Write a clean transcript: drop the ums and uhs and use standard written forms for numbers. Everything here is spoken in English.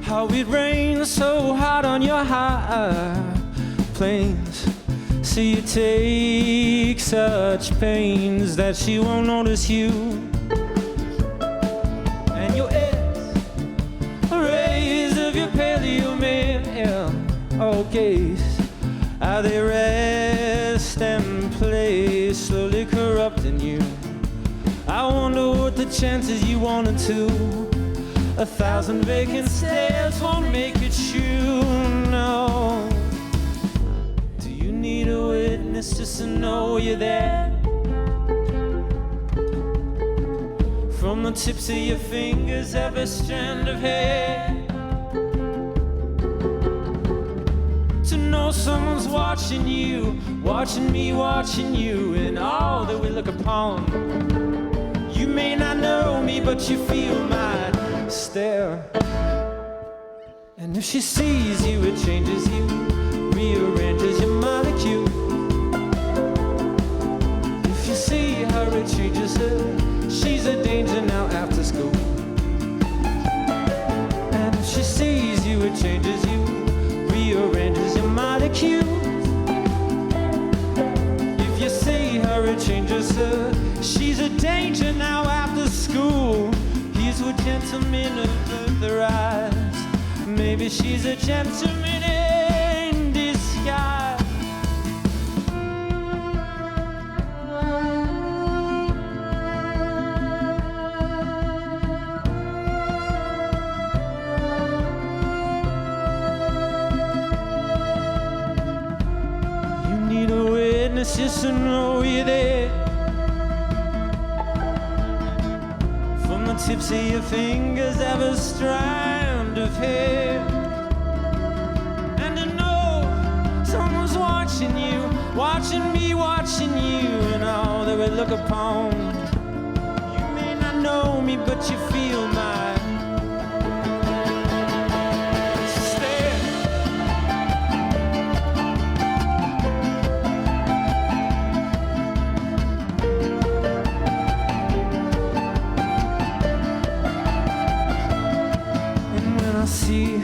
How it rains so hard on your high plains. See you take such pains that she won't notice you. And your rays of your paleo gaze, how they rest and play, slowly corrupting you. I wonder what the chances you wanted to. 1,000 vacant stares won't make it true, no. Do you need a witness just to know you're there? From the tips of your fingers, every strand of hair. To know someone's watching you, watching me, watching you, and all that we look upon. You may not know me, but you feel my stare. And if she sees you, it changes you, rearranges your molecule. If you see her, it changes her. She's a danger now after school. And if she sees you, it changes you, rearranges your molecules. If you see her, it changes her. She's a danger now after school. He's a gentleman of the rise. Maybe she's a gentleman in disguise. You need a witness just to know you're there. From the tips of your fingers, every strand of hair. And to know someone's watching you, watching me, watching you, and all that we look upon. You may not know me, but you feel my stare. And when I see